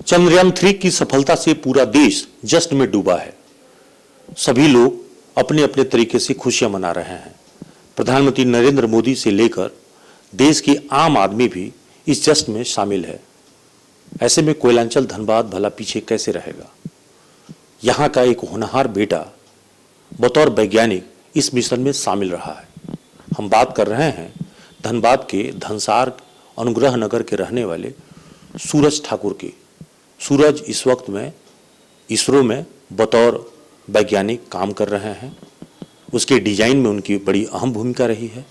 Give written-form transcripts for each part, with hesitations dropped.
चंद्रयान-3 की सफलता से पूरा देश जश्न में डूबा है। सभी लोग अपने अपने तरीके से खुशियां मना रहे हैं। प्रधानमंत्री नरेंद्र मोदी से लेकर देश की आम आदमी भी इस जश्न में शामिल है। ऐसे में कोयलांचल धनबाद भला पीछे कैसे रहेगा। यहाँ का एक होनहार बेटा बतौर वैज्ञानिक इस मिशन में शामिल रहा है। हम बात कर रहे हैं धनबाद के धनसार अनुग्रह नगर के रहने वाले सूरज ठाकुर की। सूरज इस वक्त में इसरो में बतौर वैज्ञानिक काम कर रहे हैं। उसके डिजाइन में उनकी बड़ी अहम भूमिका रही है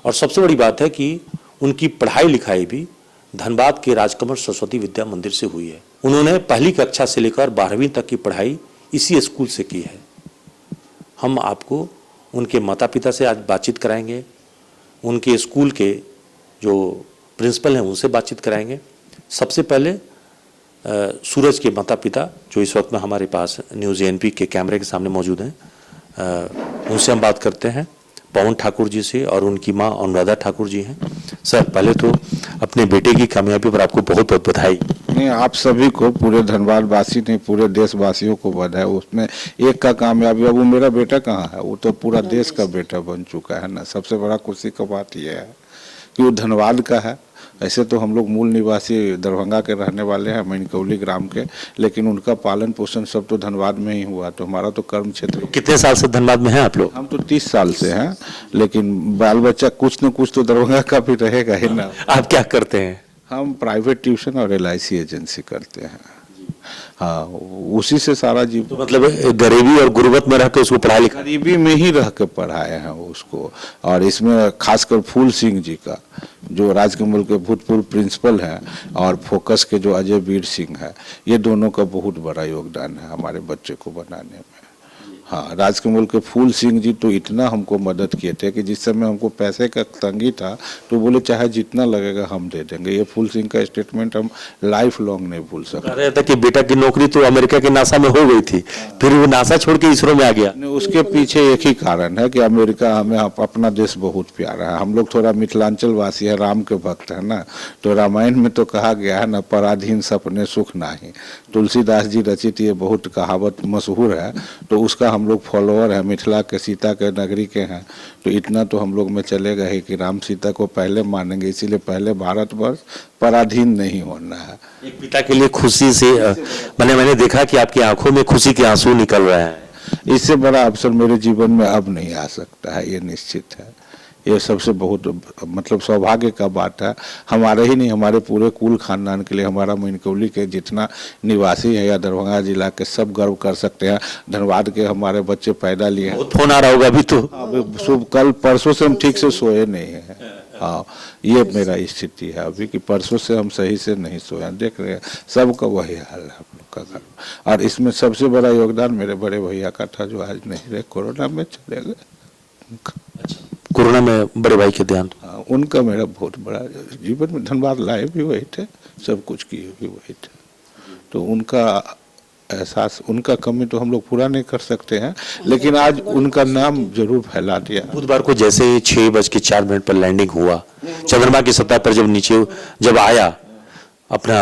और सबसे बड़ी बात है कि उनकी पढ़ाई लिखाई भी धनबाद के राजकमल सरस्वती विद्या मंदिर से हुई है। उन्होंने पहली कक्षा से लेकर 12वीं तक की पढ़ाई इसी स्कूल से की है। हम आपको उनके माता पिता से आज बातचीत कराएंगे, उनके स्कूल के जो प्रिंसिपल हैं उनसे बातचीत कराएंगे। सबसे पहले सूरज के माता पिता जो इस वक्त में हमारे पास न्यूज़ एएनपी के कैमरे के सामने मौजूद हैं, उनसे हम बात करते हैं। पवन ठाकुर जी से और उनकी माँ अनुराधा ठाकुर जी हैं। सर, पहले तो अपने बेटे की कामयाबी पर आपको बहुत बहुत बधाई। नहीं, आप सभी को, पूरे धनबाद वासी नहीं पूरे देशवासियों को बधाई। उसमें एक का कामयाबी, अब वो मेरा बेटा कहाँ है, वो तो पूरा देश का बेटा बन चुका है ना। सबसे बड़ा खुशी का बात यह है कि वो धनबाद का है। ऐसे तो हम लोग मूल निवासी दरभंगा के रहने वाले हैं, मैनकौली ग्राम के, लेकिन उनका पालन पोषण सब तो धनबाद में ही हुआ। तो हमारा तो कर्म क्षेत्र। कितने साल से धनबाद में हैं आप लोग? हम तो 30 साल से हैं, लेकिन बाल बच्चा कुछ न कुछ तो दरभंगा का भी रहेगा ही ना। आप क्या करते हैं? हम प्राइवेट ट्यूशन और LIC एजेंसी करते हैं। हाँ, उसी से सारा जीव। तो मतलब गरीबी और गुर्बत में रह के उसको पढ़ा लिखा? गरीबी में ही रह के पढ़ाए हैं उसको। और इसमें खासकर फूल सिंह जी का, जो राजकमल के भूतपूर्व प्रिंसिपल हैं, और फोकस के जो अजय वीर सिंह है, ये दोनों का बहुत बड़ा योगदान है हमारे बच्चे को बनाने में। हाँ, राजकमल के फूल सिंह जी तो इतना हमको मदद किए थे कि जिस समय हमको पैसे का तंगी था तो बोले चाहे जितना लगेगा हम दे देंगे। ये फूल सिंह का स्टेटमेंट हम लाइफ लॉन्ग नहीं भूल सकते। कह रहे थे कि बेटा की नौकरी तो अमेरिका के नासा में हो गई थी, फिर वो नासा छोड़ के इसरो में आ गया। उसके पीछे एक ही कारण है कि अमेरिका हमें, अपना देश बहुत प्यारा है। हम लोग थोड़ा मिथिलांचल वासी है, राम के भक्त है ना। तो रामायण में तो कहा गया है ना, पराधीन सपने सुख नाही। तुलसीदास जी रचित ये बहुत कहावत मशहूर है, तो उसका हम लोग फॉलोअर है। मिथिला के, सीता के नगरी के हैं, तो इतना तो हम लोग में चलेगा ही कि राम सीता को पहले मानेंगे। इसीलिए पहले भारतवर्ष पराधीन नहीं होना है। एक पिता के लिए खुशी से मैंने देखा कि आपकी आंखों में खुशी के आंसू निकल रहे हैं। इससे बड़ा अवसर मेरे जीवन में अब नहीं आ सकता है, ये निश्चित है। ये सबसे बहुत मतलब सौभाग्य का बात है। हमारे ही नहीं, हमारे पूरे कुल खानदान के लिए, हमारा मैनकौली के जितना निवासी है या दरभंगा जिला के, सब गर्व कर सकते हैं। धनबाद के हमारे बच्चे पैदा लिए हैं। फोन आ रहा होगा अभी तो? शुभ, कल परसों से हम ठीक से सोए नहीं हैं। हाँ, ये मेरा स्थिति है अभी कि परसों से हम सही से नहीं सोए। देख रहे हैं सबका वही हाल है हम लोग का घर। और इसमें सबसे बड़ा योगदान मेरे बड़े भैया का था, जो आज नहीं रहे, कोरोना में चले गए। अच्छा, कोरोना में बड़े भाई के देहांत? हाँ, उनका मेरा बहुत बड़ा जीवन में, धनबाद लाए भी वही थे, सब कुछ किए भी वही थे। तो उनका एहसास, उनका कमी तो हम लोग पूरा नहीं कर सकते हैं, लेकिन आज उनका नाम जरूर फैला दिया। बुधवार को जैसे 6:04 पर लैंडिंग हुआ, चंद्रमा की सतह पर जब आया अपना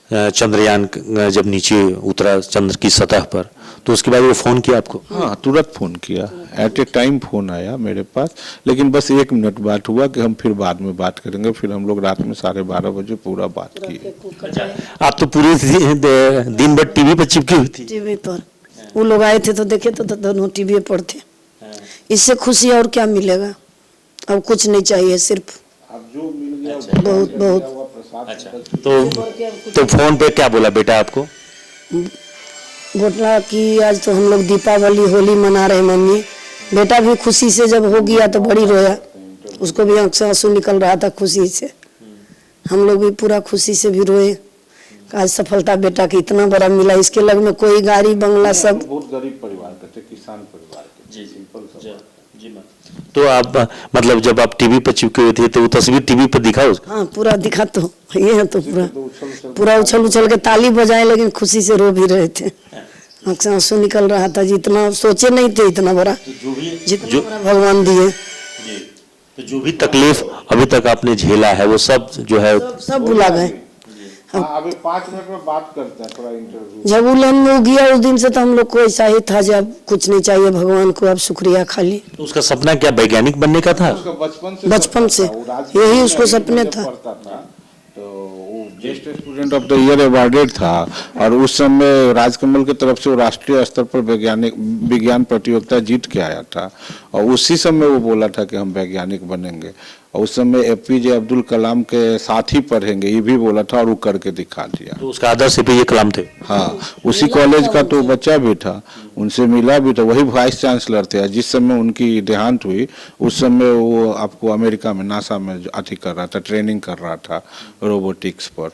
चंद्रयान, जब नीचे उतरा चंद्र की सतह पर, तो उसके बाद वो फोन किया आपको? हाँ, तुरंत फोन किया। एट ए टाइम फोन आया मेरे पास, लेकिन बस 1 मिनट बात हुआ कि हम फिर बाद में बात करेंगे। फिर हम लोग रात में 12:30 बजे पूरा बात किए। आप तो पूरे दिन भर टीवी पर चिपकी हुई थी? टीवी पर वो लोग आए थे तो देखे तो दोनों टीवी पर थे। इससे खुशी और क्या मिलेगा? अब कुछ नहीं चाहिए, सिर्फ अब जो मिल गया बहुत बहुत। अच्छा, तो फोन पे क्या बोला बेटा आपको? बोला कि आज तो हम लोग दीपावली होली मना रहे मम्मी। बेटा भी खुशी से जब हो गया तो बड़ी रोया, उसको भी आंख से आंसू निकल रहा था खुशी से। हम लोग भी पूरा खुशी से भी रोए। आज सफलता बेटा की इतना बड़ा मिला, इसके लग में कोई गाड़ी बंगला सब। बहुत गरीब परिवार के थे, किसान परिवार के। जी, सिंपल सा। जी। तो आप मतलब जब आप टीवी पर चिपके हुए थे तो वो तस्वीर टीवी पर दिखा उसका? हाँ, पूरा दिखा। तो ये है तो पूरा उछल उछल के ताली बजाए, लेकिन खुशी से रो भी रहे थे। आँख से आंसू निकल रहा था। जितना सोचे नहीं थे इतना बड़ा, जितना बड़ा भगवान दिए। तो जो भी तकलीफ अभी तक आपने झेला है वो सब जो है सब भुला गए। अभी 5 मिनट में बात करते हैं, थोड़ा इंटरव्यू। जब उलन में गया उस दिन से तो हम लोग को ऐसा ही था, जब कुछ नहीं चाहिए भगवान को, अब शुक्रिया खाली। तो उसका सपना क्या वैज्ञानिक बनने का था? उसका बचपन से यही उसको सपने था। तो वो best student of the year awarded था, और उस समय राजकमल की तरफ से वो राष्ट्रीय स्तर पर विज्ञान प्रतियोगिता जीत के आया था, और उसी समय वो बोला था कि हम वैज्ञानिक बनेंगे। और उस समय एपीजे अब्दुल कलाम के साथ ही पढ़ेंगे ये भी बोला था, और वो करके दिखा दिया। तो उसका आदर्श एपीजे कलाम थे। हाँ, उसी कॉलेज का तो बच्चा भी था, उनसे मिला भी था, वही वाइस चांसलर थे। जिस समय उनकी देहांत हुई उस समय वो आपको अमेरिका में नासा में अथी कर रहा था, ट्रेनिंग कर रहा था रोबोटिक्स पर।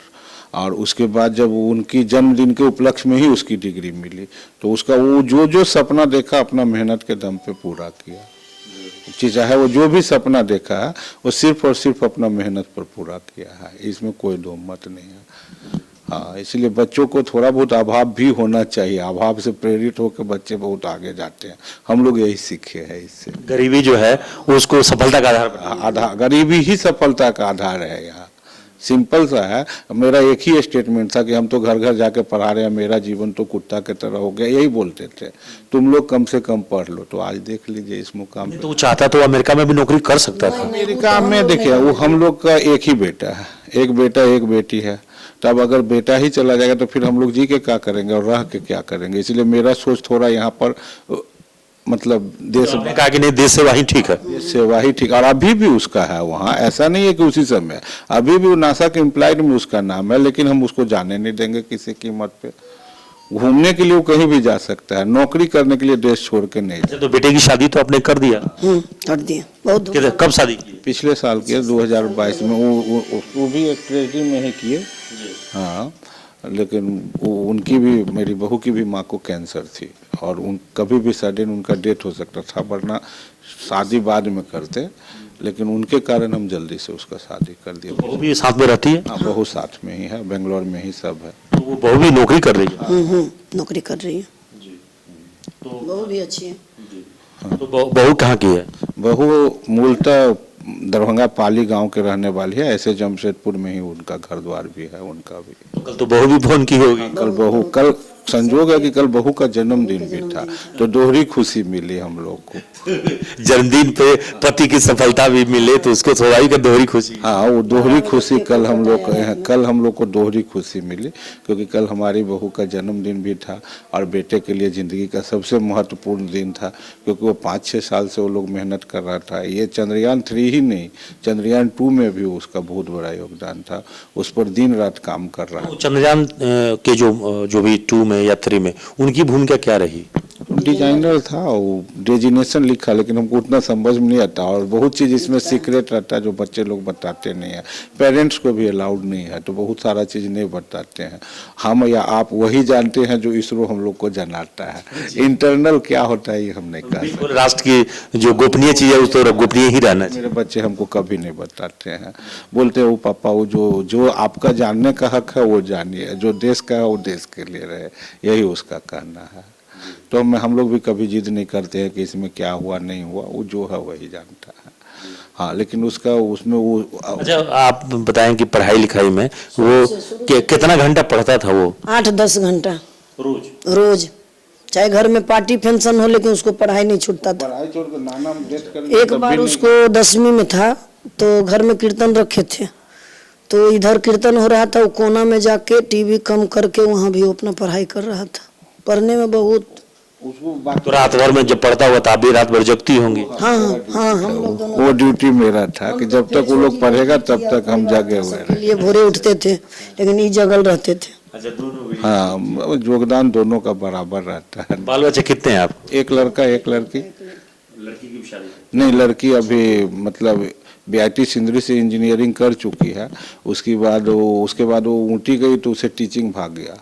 और उसके बाद जब उनकी जन्मदिन के उपलक्ष्य में ही उसकी डिग्री मिली, तो उसका वो जो सपना देखा अपना मेहनत के दम पे पूरा किया। चाहे वो जो भी सपना देखा है वो सिर्फ और सिर्फ अपना मेहनत पर पूरा किया है, इसमें कोई दो मत नहीं है। हाँ, इसलिए बच्चों को थोड़ा बहुत अभाव भी होना चाहिए, अभाव से प्रेरित होकर बच्चे बहुत आगे जाते हैं। हम लोग यही सीखे हैं इससे। गरीबी जो है वो उसको सफलता का आधार गरीबी ही सफलता का आधार है। यहाँ सिंपल सा है। मेरा एक ही स्टेटमेंट था कि हम तो घर घर जाके पढ़ा रहे हैं, मेरा जीवन तो कुत्ता की तरह हो गया, यही बोलते थे। तुम लोग कम से कम पढ़ लो। तो आज देख लीजिए इस मुकाम पे। तो वो चाहता तो अमेरिका में भी नौकरी कर सकता था। अमेरिका में देखिए वो हम लोग का एक ही बेटा है, एक बेटा एक बेटी है। तब अगर बेटा ही चला जाएगा तो फिर हम लोग जी के क्या करेंगे और रह के क्या करेंगे। इसलिए मेरा सोच थोड़ा यहाँ पर मतलब देश आपने कहा कि नहीं, देश सेवा ही ठीक है। देश सेवा ही ठीक, और अभी भी उसका है वहाँ। ऐसा नहीं है कि उसी समय, अभी भी नासा के एम्प्लॉयड में उसका नाम है, लेकिन हम उसको जाने नहीं देंगे किसी कीमत पे। घूमने के लिए वो कहीं भी जा सकता है, नौकरी करने के लिए देश छोड़ के नहीं। तो बेटे की शादी तो आपने कर दिया? कर दिया। बहुत कब शादी की? पिछले साल किए 2022 में। वो भी एक ट्रेजरी में ही किए। हाँ, लेकिन उनकी भी, मेरी बहू की भी माँ को कैंसर थी, और कभी भी सडन उनका डेथ हो सकता था, वरना शादी बाद में करते। लेकिन उनके कारण हम जल्दी से उसका शादी कर दिया। बहू भी साथ में रहती है? हाँ, बहू साथ में ही है, बेंगलोर में ही सब है। तो वो बहू भी नौकरी कर रही है? नौकरी कर रही है। तो बहू भी अच्छी है। तो बहू कहाँ की है? बहू मूलतः दरभंगा पाली गांव के रहने वाली है, ऐसे जमशेदपुर में ही उनका घर द्वार भी है उनका भी। तो कल तो बहू भी फोन की होगी। कल संजोग है कि कल बहू का जन्मदिन भी था, तो दोहरी खुशी मिली हम लोग को। जन्मदिन पे पति की सफलता भी मिले तो उसको थोड़ा ही का दोहरी खुशी। हाँ, वो दोहरी खुशी कल हम लोग को दोहरी खुशी मिली, क्योंकि कल हमारी बहू का जन्मदिन भी था, और बेटे के लिए ज़िंदगी का सबसे महत्वपूर्ण दिन था, क्योंकि वो 5-6 साल से वो लोग मेहनत कर रहा था। ये चंद्रयान 3 ही नहीं, चंद्रयान 2 में भी उसका बहुत बड़ा योगदान था, उस पर दिन रात काम कर रहा है। चंद्रयान के जो भी 2 में या 3 में उनकी भूमिका क्या रही? डिजाइनर था, वो डेजिनेशन लिखा, लेकिन हमको उतना समझ में नहीं आता, और बहुत चीज़ इसमें सीक्रेट रहता है जो बच्चे लोग बताते नहीं है, पेरेंट्स को भी अलाउड नहीं है, तो बहुत सारा चीज़ नहीं बताते हैं। हम या आप वही जानते हैं जो इसरो हम लोग को जनाता है। इंटरनल क्या होता है ये हम नहीं कर सकते। राष्ट्र की जो गोपनीय चीज़ है उस तो गोपनीय ही रहना चाहिए। मेरे बच्चे हमको कभी नहीं बताते हैं, बोलते हैं वो पापा वो जो आपका जानने का हक है वो जानिए, जो देश का है वो देश के लिए रहे, यही उसका कहना है। तो हम लोग भी कभी जिद नहीं करते हैं कि इसमें क्या हुआ नहीं हुआ, वो जो है वही जानता है। हाँ, लेकिन उसमें वो। अच्छा, आप बताएं कि पढ़ाई लिखाई में वो कितना घंटा पढ़ता था? वो 8-10 घंटा रोज। चाहे घर में पार्टी फंक्शन हो, लेकिन उसको पढ़ाई नहीं छूटता था। पढ़ाई छोड़ कर नाना डेथ कर। एक बार उसको 10वीं में था, तो घर में कीर्तन रखे थे, तो इधर कीर्तन हो रहा था, वो कोना में जाके टीवी कम करके वहाँ भी वो अपना पढ़ाई कर रहा था। पढ़ने में बहुत। तो रात भर में जब पढ़ता हुआ तो आप भी रात भर जगती होंगी? हाँ, हम लोग दोनों। वो ड्यूटी मेरा था कि जब तक वो लोग पढ़ेगा तब तक हम जागे हुए रहे। ये भोरे उठते थे, लेकिन ये जगल रहते थे। अच्छा, दोनों भी? हाँ, योगदान दोनों का बराबर रहता है। बाल बच्चे कितने हैं आप? एक लड़का एक लड़की। लड़की की शादी नहीं, लड़की अभी मतलब BIT सिंदरी से इंजीनियरिंग कर चुकी है। उसके बाद वो ऊटी गई तो उसे टीचिंग भाग गया,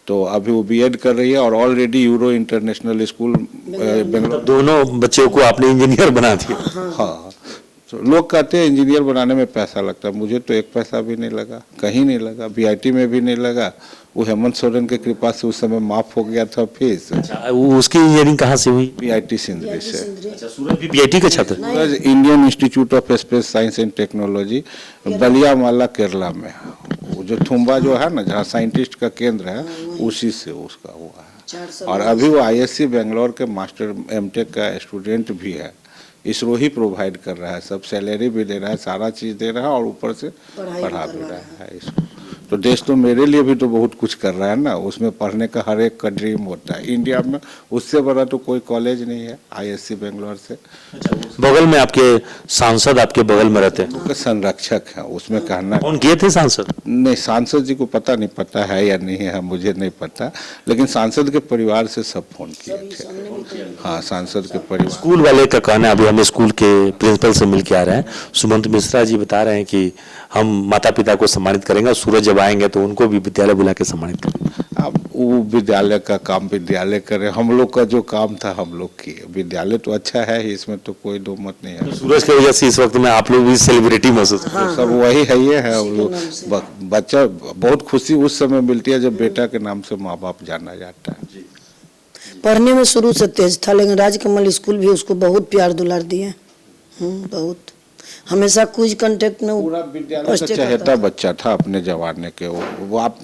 तो अभी वो B.Ed कर रही है, और already euro international school Bangalore. दोनों बच्चों को आपने इंजीनियर बना दिया? हाँ, तो लोग कहते हैं इंजीनियर बनाने में पैसा लगता है, मुझे तो एक पैसा भी नहीं लगा, कहीं नहीं लगा, BIT में भी नहीं लगा। वो हेमंत सोरेन के कृपा से उस समय माफ हो गया था फीस। अच्छा, उसकी इंजीनियरिंग कहाँ से हुई? BIT सिंदरी से। अच्छा, सूरज भी BIT का छात्र? Suraj Indian Institute of Space Science and Technology, Valiamala Kerala में। जो थुम्बा जो है ना, जहाँ साइंटिस्ट का केंद्र है, उसी से उसका हुआ है। 400 और अभी वो आईएससी बेंगलोर के मास्टर एमटेक का स्टूडेंट भी है। इसरो ही प्रोवाइड कर रहा है, सब सैलरी भी दे रहा है, सारा चीज़ दे रहा है, और ऊपर से पढ़ा भी रहा है इसको। तो देश तो मेरे लिए भी तो बहुत कुछ कर रहा है ना, उसमें पढ़ने का हर एक का ड्रीम होता है। इंडिया में उससे बड़ा तो कोई कॉलेज नहीं है आईएससी बेंगलोर से। बगल में आपके सांसद आपके बगल में रहते हैं, उसके संरक्षक है, उसमें कहना कौन किए थे सांसद? नहीं, सांसद जी को पता नहीं, पता है या नहीं है मुझे नहीं पता, लेकिन सांसद के परिवार से सब फोन किए थे। हाँ, सांसद के परिवार। स्कूल वाले का कहना है, अभी हम स्कूल के प्रिंसिपल से मिल के आ रहे हैं, सुमंत मिश्रा जी बता रहे हैं कि हम माता पिता को सम्मानित करेंगे, और सूरज जब आएंगे तो उनको भी विद्यालय बुला के सम्मानित करेंगे। अब वो विद्यालय का काम विद्यालय करे, हम लोग का जो काम था हम लोग किए। विद्यालय तो अच्छा है ही, इसमें तो कोई दो मत नहीं है। तो सूरज की वजह से इस वक्त में आप लोग भी सेलिब्रिटी महसूस तो सब वही है, ये है। वो लोग बच्चा बहुत खुशी उस समय मिलती है जब बेटा के नाम से माँ बाप जाना जाता है। पढ़ने में शुरू से तेज था, लेकिन राजकमल स्कूल भी उसको बहुत प्यार दुलार दिए। बहुत, हमेशा कुछ कांटेक्ट में पूरा विद्यालय का चहेता बच्चा था अपने जमाने के। वो आप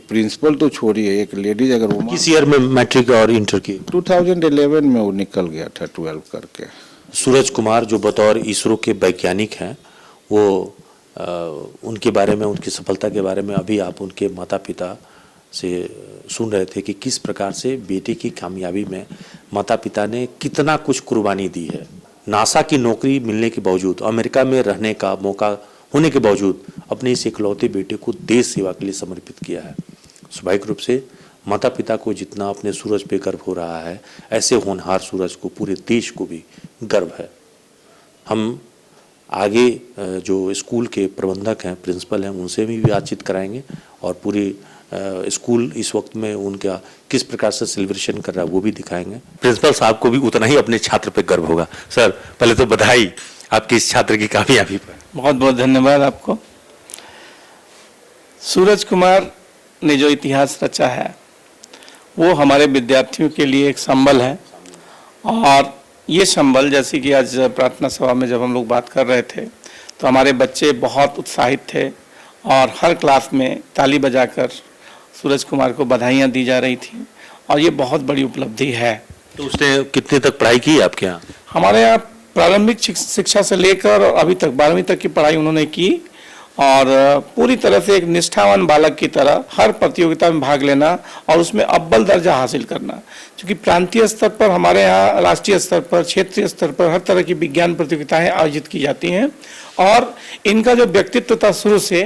प्रिंसिपल तो छोड़िए, एक लेडीज अगर वो किस ईयर में मैट्रिक और इंटर की? 2011 में वो निकल गया था 12 करके। सूरज कुमार जो बतौर इसरो के वैज्ञानिक हैं, वो उनके बारे में, उनकी सफलता के बारे में अभी आप उनके माता पिता से सुन रहे थे कि किस प्रकार से बेटे की कामयाबी में माता पिता ने कितना कुछ कुर्बानी दी है। नासा की नौकरी मिलने के बावजूद, अमेरिका में रहने का मौका होने के बावजूद अपने इस इकलौते बेटे को देश सेवा के लिए समर्पित किया है। स्वाभाविक रूप से माता पिता को जितना अपने सूरज पे गर्व हो रहा है, ऐसे होनहार सूरज को पूरे देश को भी गर्व है। हम आगे जो स्कूल के प्रबंधक हैं, प्रिंसिपल हैं, उनसे भी बातचीत कराएंगे, और पूरी स्कूल इस वक्त में उनका किस प्रकार से सेलिब्रेशन कर रहा है वो भी दिखाएंगे। प्रिंसिपल साहब को भी उतना ही अपने छात्र पे गर्व होगा। सर, पहले तो बधाई आपके इस छात्र की कामयाबी पर। बहुत बहुत धन्यवाद आपको। सूरज कुमार ने जो इतिहास रचा है वो हमारे विद्यार्थियों के लिए एक संबल है, और ये संबल, जैसे कि आज प्रार्थना सभा में जब हम लोग बात कर रहे थे तो हमारे बच्चे बहुत उत्साहित थे, और हर क्लास में ताली बजाकर सूरज कुमार को बधाइयाँ दी जा रही थी, और ये बहुत बड़ी उपलब्धि है। तो उसने कितने तक पढ़ाई की आपके यहाँ? हमारे यहाँ प्रारंभिक शिक्षा से लेकर और अभी तक 12वीं तक की पढ़ाई उन्होंने की, और पूरी तरह से एक निष्ठावान बालक की तरह हर प्रतियोगिता में भाग लेना और उसमें अव्वल दर्जा हासिल करना। क्योंकि प्रांतीय स्तर पर, हमारे यहाँ राष्ट्रीय स्तर पर, क्षेत्रीय स्तर पर हर तरह की विज्ञान प्रतियोगिताएं आयोजित की जाती हैं, और इनका जो व्यक्तित्व था शुरू से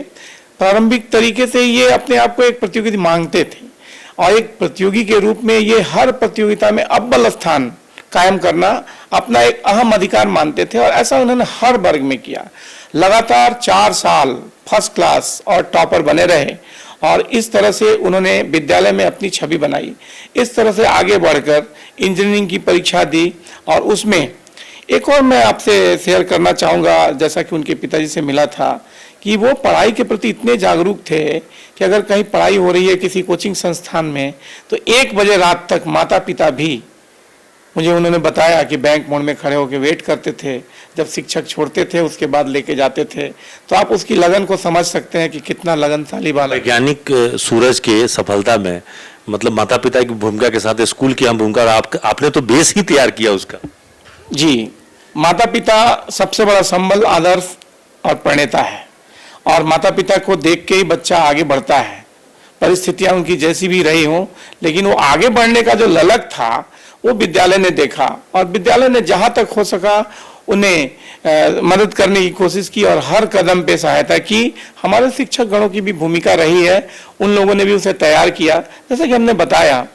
प्रारंभिक तरीके से ये अपने आप को एक प्रतियोगी मांगते थे, और एक प्रतियोगी के रूप में ये हर प्रतियोगिता में अव्वल स्थान कायम करना अपना एक अहम अधिकार मानते थे, और ऐसा उन्होंने हर वर्ग में किया। लगातार 4 साल फर्स्ट क्लास और टॉपर बने रहे, और इस तरह से उन्होंने विद्यालय में अपनी छवि बनाई। इस तरह से आगे बढ़कर इंजीनियरिंग की परीक्षा दी, और उसमें एक और मैं आपसे शेयर करना चाहूँगा, जैसा कि उनके पिताजी से मिला था कि वो पढ़ाई के प्रति इतने जागरूक थे कि अगर कहीं पढ़ाई हो रही है किसी कोचिंग संस्थान में तो 1 बजे रात तक माता पिता भी, मुझे उन्होंने बताया कि बैंक मोड़ में खड़े होकर वेट करते थे, जब शिक्षक छोड़ते थे उसके बाद लेके जाते थे। तो आप उसकी लगन को समझ सकते हैं कि कितना लगनशाली बालक। वैज्ञानिक सूरज के सफलता में मतलब माता पिता की भूमिका के साथ स्कूल की अहम भूमिका, और आपने तो बेस ही तैयार किया उसका। जी, माता पिता सबसे बड़ा संबल, आदर्श और प्रणेता है, और माता पिता को देख के ही बच्चा आगे बढ़ता है। परिस्थितियां उनकी जैसी भी रही हों, लेकिन वो आगे बढ़ने का जो ललक था वो विद्यालय ने देखा, और विद्यालय ने जहां तक हो सका उन्हें मदद करने की कोशिश की, और हर कदम पे सहायता की। हमारे शिक्षक गणों की भी भूमिका रही है, उन लोगों ने भी उसे तैयार किया। जैसे कि हमने बताया,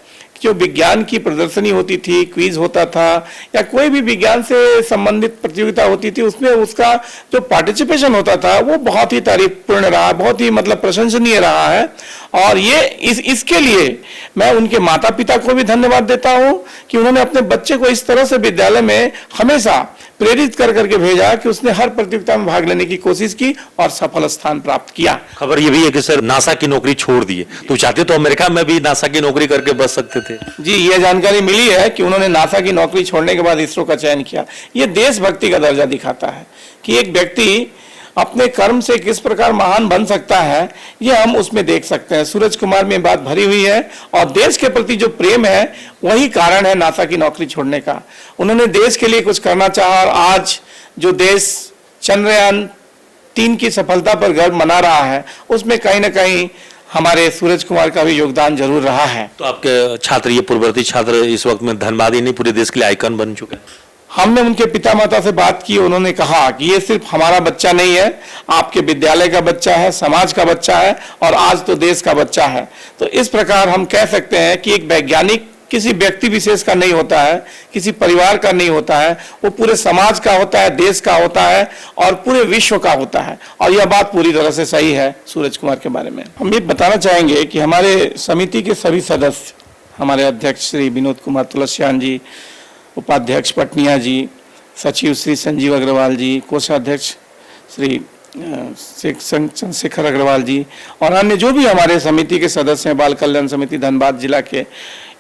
जो विज्ञान की प्रदर्शनी होती थी, क्विज होता था, या कोई भी विज्ञान से संबंधित प्रतियोगिता होती थी, उसमें उसका जो पार्टिसिपेशन होता था वो बहुत ही तारीफपूर्ण रहा, बहुत ही मतलब प्रशंसनीय रहा है। और ये इसके लिए मैं उनके माता पिता को भी धन्यवाद देता हूँ कि उन्होंने अपने बच्चे को इस तरह से विद्यालय में हमेशा प्रेरित कर करके भेजा कि उसने हर प्रतियोगिता में भाग लेने की कोशिश की और सफल स्थान प्राप्त किया। खबर ये भी है कि सर नासा की नौकरी छोड़ दी है, तो चाहते तो अमेरिका में भी नासा की नौकरी करके बच सकते थे। जी, ये जानकारी मिली है कि उन्होंने नासा की नौकरी छोड़ने के बाद इसरो का चयन किया। ये देशभक्ति का दर्जा दिखाता है कि एक व्यक्ति अपने कर्म से किस प्रकार महान बन सकता है, ये हम उसमें देख सकते हैं। सूरज कुमार में बात भरी हुई है और देश के प्रति जो प्रेम है वही कारण है नासा की नौकरी छोड़ने का। उन्होंने देश के लिए कुछ करना चाहा और आज जो देश चंद्रयान 3 की सफलता पर गर्व मना रहा है, उसमें कहीं ना कहीं हमारे सूरज कुमार का भी योगदान जरूर रहा है। तो आपके छात्र, ये पूर्ववर्ती छात्र इस वक्त में धनबाद ही नहीं पूरे देश के लिए आइकन बन चुके हैं। हमने उनके पिता माता से बात की, उन्होंने कहा कि ये सिर्फ हमारा बच्चा नहीं है, आपके विद्यालय का बच्चा है, समाज का बच्चा है और आज तो देश का बच्चा है। तो इस प्रकार हम कह सकते हैं कि एक वैज्ञानिक किसी व्यक्ति विशेष का नहीं होता है, किसी परिवार का नहीं होता है, वो पूरे समाज का होता है, देश का होता है और पूरे विश्व का होता है। और यह बात पूरी तरह से सही है सूरज कुमार के बारे में। हम ये बताना चाहेंगे कि हमारे समिति के सभी सदस्य, हमारे अध्यक्ष श्री विनोद कुमार तुलसियान जी, उपाध्यक्ष पटनिया जी, सचिव श्री संजीव अग्रवाल जी, कोषाध्यक्ष श्री चंद्रशेखर अग्रवाल जी और अन्य जो भी हमारे समिति के सदस्य हैं, बाल कल्याण समिति धनबाद जिला के,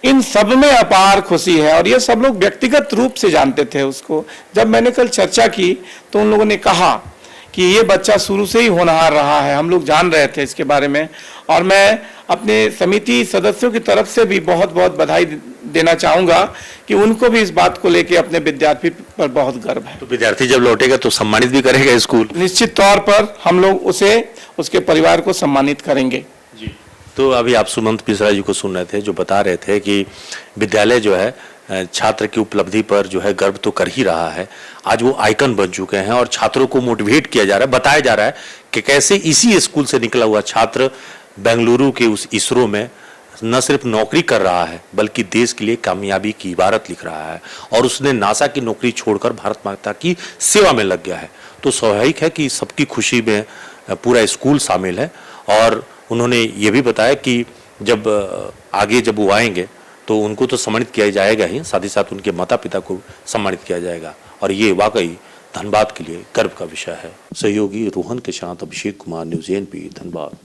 इन सब में अपार खुशी है। और ये सब लोग व्यक्तिगत रूप से जानते थे उसको। जब मैंने कल चर्चा की तो उन लोगों ने कहा कि ये बच्चा शुरू से ही होनहार रहा है, हम लोग जान रहे थे इसके बारे में। और मैं अपने समिति सदस्यों की तरफ से भी बहुत बहुत बधाई देना चाहूंगा कि उनको भी इस बात को लेकर अपने विद्यार्थी पर बहुत गर्व है। तो विद्यार्थी जब लौटेगा तो सम्मानित भी करेगा स्कूल? निश्चित तौर पर हम लोग उसे, उसके परिवार को सम्मानित करेंगे। जी। तो अभी आप सुमंत मिश्रा जी को सुन रहे थे, जो बता रहे थे कि विद्यालय जो है छात्र की उपलब्धि पर जो है गर्व तो कर ही रहा है। आज वो आइकन बन चुके हैं और छात्रों को मोटिवेट किया जा रहा है, बताया जा रहा है कि कैसे इसी स्कूल से निकला हुआ छात्र बेंगलुरु के उस इसरो में न सिर्फ नौकरी कर रहा है बल्कि देश के लिए कामयाबी की इबारत लिख रहा है और उसने नासा की नौकरी छोड़कर भारत माता की सेवा में लग गया है। तो स्वाभाविक है कि सबकी खुशी में पूरा स्कूल शामिल है। और उन्होंने ये भी बताया कि जब आगे जब वो आएंगे तो उनको तो सम्मानित किया जाएगा ही, साथ ही साथ उनके माता पिता को सम्मानित किया जाएगा और ये वाकई धनबाद के लिए गर्व का विषय है। सहयोगी रोहन के साथ अभिषेक कुमार, न्यूज़ एनपी धनबाद।